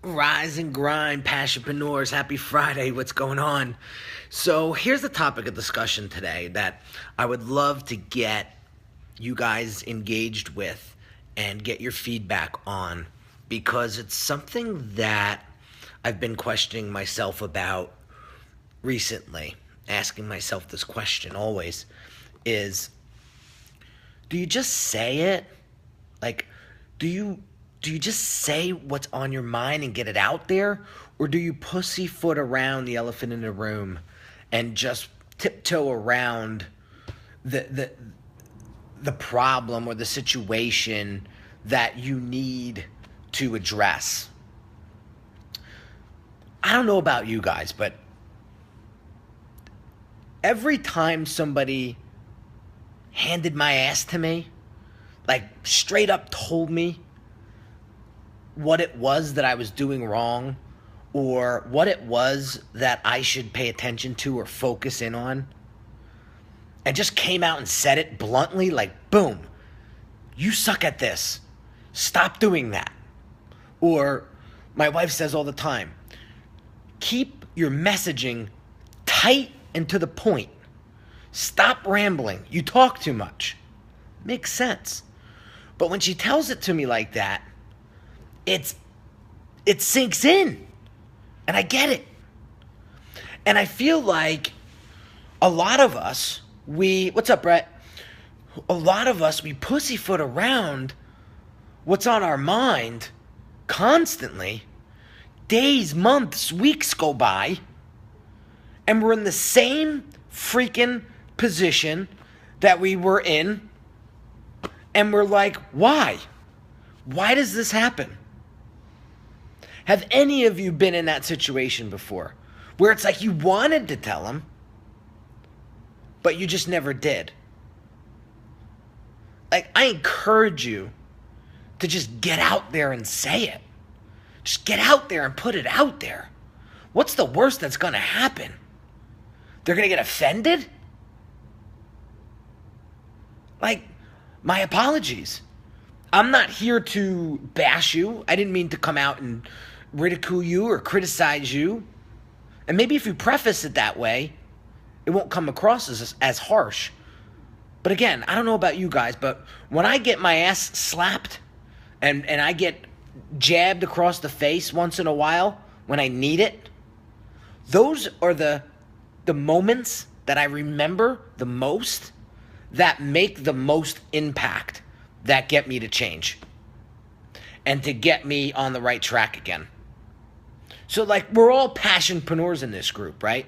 Rise and grind, passionpreneurs. Happy Friday. What's going on? So here's the topic of discussion today that I would love to get you guys engaged with and get your feedback on, because it's something that I've been questioning myself about recently. Asking myself this question always is, do you just say it? Like, do you just say what's on your mind and get it out there? Or do you pussyfoot around the elephant in the room and just tiptoe around the problem or the situation that you need to address? I don't know about you guys, but every time somebody handed my ass to me, like straight up told me what it was that I was doing wrong, or what it was that I should pay attention to or focus in on, and just came out and said it bluntly, like, boom, you suck at this. Stop doing that. Or my wife says all the time, keep your messaging tight and to the point. Stop rambling. You talk too much. Makes sense. But when she tells it to me like that, it sinks in, and I get it. And I feel like a lot of us, what's up, Brett? A lot of us, we pussyfoot around what's on our mind constantly. Days, months, weeks go by, and we're in the same freaking position that we were in, and we're like, why? Why does this happen? Have any of you been in that situation before, where it's like you wanted to tell them, but you just never did? Like, I encourage you to just get out there and say it. Just get out there and put it out there. What's the worst that's going to happen? They're going to get offended? Like, my apologies. I'm not here to bash you. I didn't mean to come out and ridicule you or criticize you. And maybe if you preface it that way, it won't come across as harsh. But again, I don't know about you guys, but when I get my ass slapped and I get jabbed across the face once in a while when I need it, those are the moments that I remember the most, that make the most impact, that get me to change and to get me on the right track again. So, like, we're all passionpreneurs in this group, right?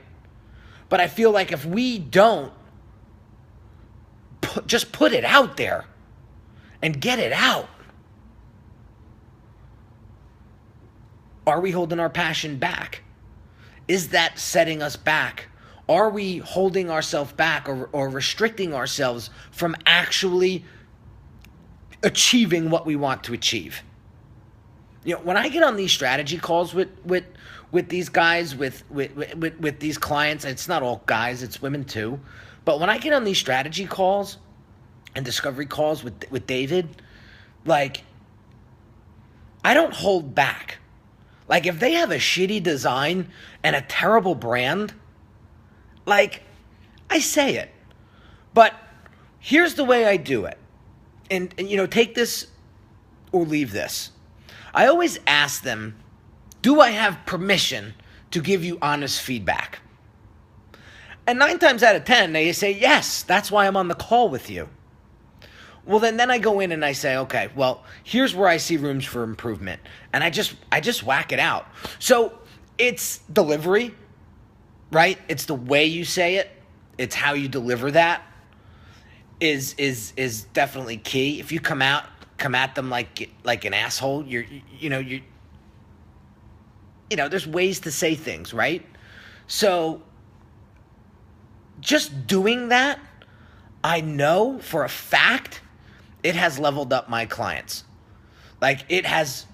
But I feel like if we don't just put it out there and get it out, are we holding our passion back? Is that setting us back? Are we holding ourselves back or restricting ourselves from actually achieving what we want to achieve? You know, when I get on these strategy calls with these guys, with these clients, it's not all guys, it's women too. But when I get on these strategy calls and discovery calls with David, like, I don't hold back. Like, if they have a shitty design and a terrible brand, like, I say it. But here's the way I do it. And you know, take this or leave this. I always ask them, do I have permission to give you honest feedback? And 9 times out of 10, they say, yes, that's why I'm on the call with you. Well, then I go in and I say, okay, well, here's where I see rooms for improvement. And I just whack it out. So it's delivery, right? It's the way you say it. It's how you deliver that is definitely key. If you come at them like an asshole, you know, there's ways to say things, right? So just doing that, I know for a fact it has leveled up my clients. Like, it has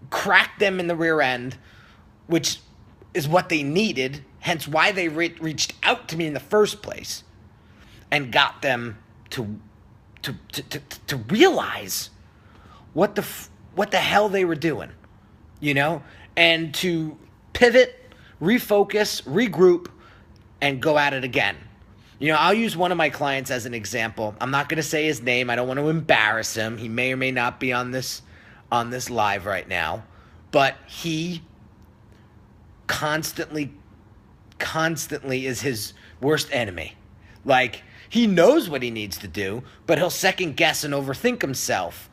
cracked them in the rear end, which is what they needed, hence why they reached out to me in the first place, and got them to realize what the what the hell they were doing, and to pivot, refocus, regroup, and go at it again. I'll use one of my clients as an example. I'm not going to say his name. I don't want to embarrass him. He may or may not be on this live right now, but he constantly is his worst enemy. Like, he knows what he needs to do, but he'll second guess and overthink himself.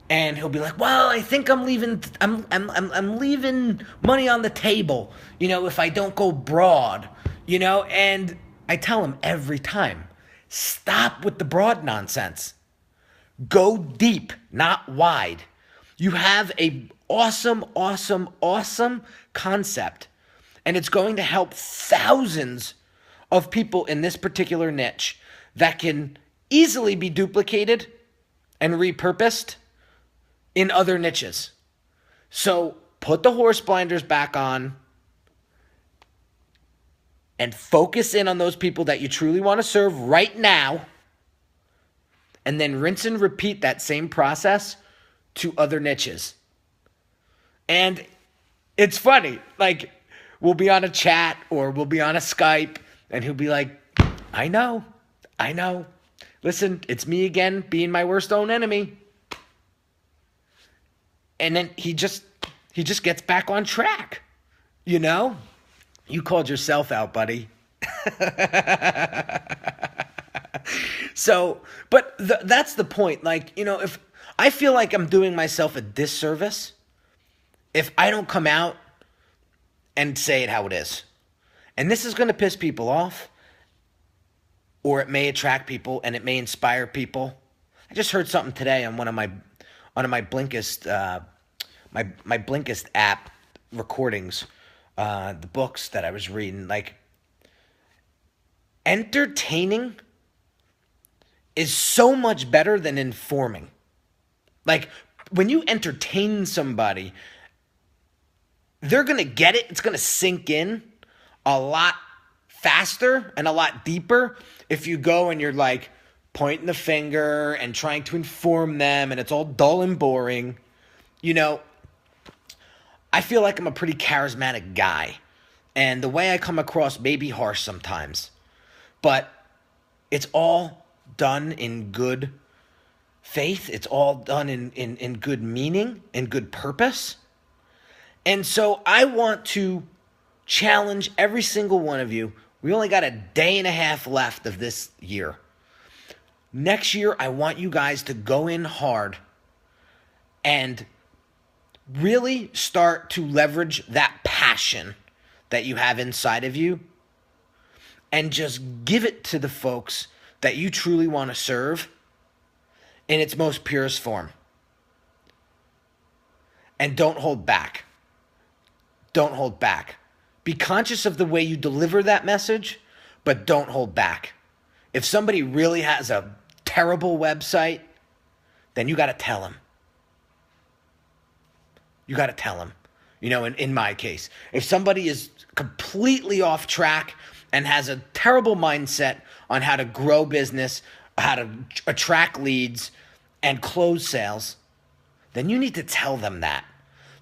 And he'll be like, well, I think I'm leaving money on the table, if I don't go broad, and I tell him every time, stop with the broad nonsense. Go deep, not wide. You have a awesome concept, and it's going to help thousands of people in this particular niche that can easily be duplicated and repurposed in other niches. So put the horse blinders back on and focus in on those people that you truly want to serve right now, and then rinse and repeat that same process to other niches. And it's funny, like, we'll be on a chat or we'll be on a Skype, and he'll be like, I know. Listen, it's me again, being my worst own enemy. And then he just gets back on track, You called yourself out, buddy. So, but that's the point. Like, if I feel like I'm doing myself a disservice if I don't come out and say it how it is. And this is going to piss people off, or it may attract people and it may inspire people. I just heard something today on one of my Blinkist my Blinkist app recordings, the books that I was reading. Like, entertaining is so much better than informing. Like, when you entertain somebody, they're going to get it. It's going to sink in a lot faster and a lot deeper if you go and you're like pointing the finger and trying to inform them and it's all dull and boring. I feel like I'm a pretty charismatic guy, and the way I come across may be harsh sometimes, but it's all done in good faith. It's all done in good meaning and good purpose. And so I want to challenge every single one of you. We only got a day and a half left of this year. Next year, I want you guys to go in hard and really start to leverage that passion that you have inside of you and just give it to the folks that you truly want to serve in its most purest form. And don't hold back. Don't hold back. Be conscious of the way you deliver that message, but don't hold back. If somebody really has a terrible website, then you got to tell them. You got to tell them. In my case, if somebody is completely off track and has a terrible mindset on how to grow business, how to attract leads and close sales, then you need to tell them that.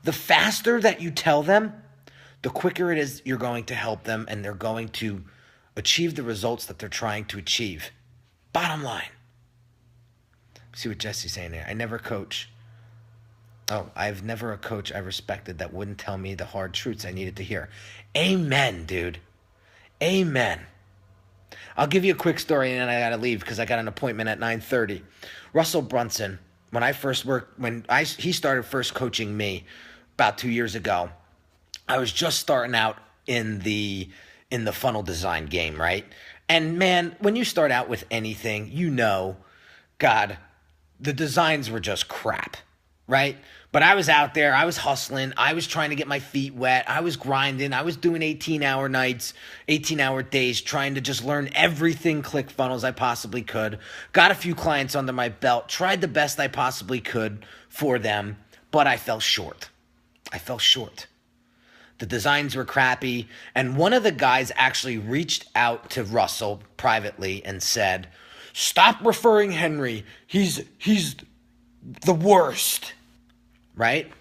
The faster that you tell them, the quicker it is you're going to help them, and they're going to achieve the results that they're trying to achieve. Bottom line. See what Jesse's saying there. I never coach. Oh, I've never a coach I respected that wouldn't tell me the hard truths I needed to hear. Amen, dude. Amen. I'll give you a quick story, and then I got to leave because I got an appointment at 9:30. Russell Brunson, he started first coaching me about 2 years ago, I was just starting out in the funnel design game, right? And man, when you start out with anything, God, the designs were just crap, right? But I was out there, I was hustling, I was trying to get my feet wet, I was grinding, I was doing 18-hour nights, 18-hour days, trying to just learn everything ClickFunnels I possibly could. Got a few clients under my belt, tried the best I possibly could for them, but I fell short. The designs were crappy, and one of the guys actually reached out to Russell privately and said, "Stop referring Henry. He's the worst." right?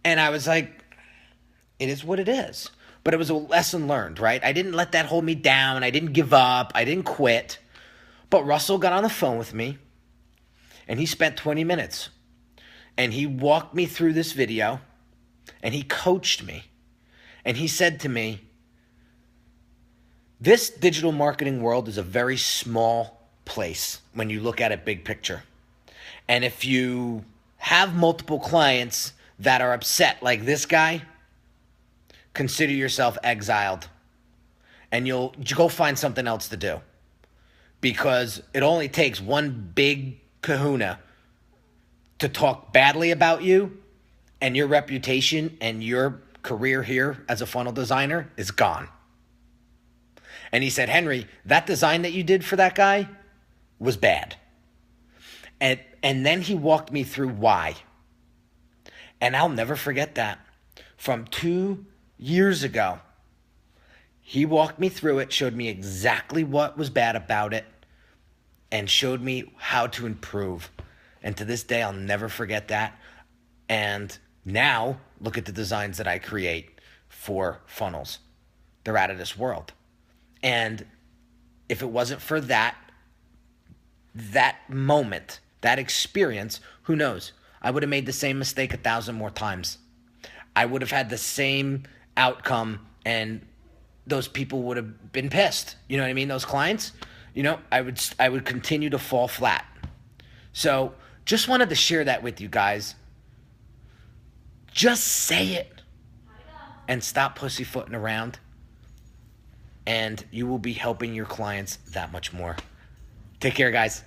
And I was like, it is what it is. But it was a lesson learned, right? I didn't let that hold me down. I didn't give up. I didn't quit. But Russell got on the phone with me, and he spent 20 minutes. And he walked me through this video, and he coached me. And he said to me, this digital marketing world is a very small place when you look at it big picture. And if you have multiple clients that are upset like this guy, consider yourself exiled. And you'll go find something else to do. Because it only takes one big kahuna to talk badly about you, and your reputation and your career here as a funnel designer is gone. And he said, Henry, that design that you did for that guy was bad. And then he walked me through why. And I'll never forget that. From 2 years ago, he walked me through it, showed me exactly what was bad about it, and showed me how to improve. And to this day, I'll never forget that. And now, look at the designs that I create for funnels. They're out of this world. And if it wasn't for that moment, that experience, who knows? I would have made the same mistake 1,000 more times. I would have had the same outcome, and those people would have been pissed. You know what I mean? Those clients, I would continue to fall flat. So just wanted to share that with you guys. Just say it and stop pussyfooting around, and you will be helping your clients that much more. Take care, guys.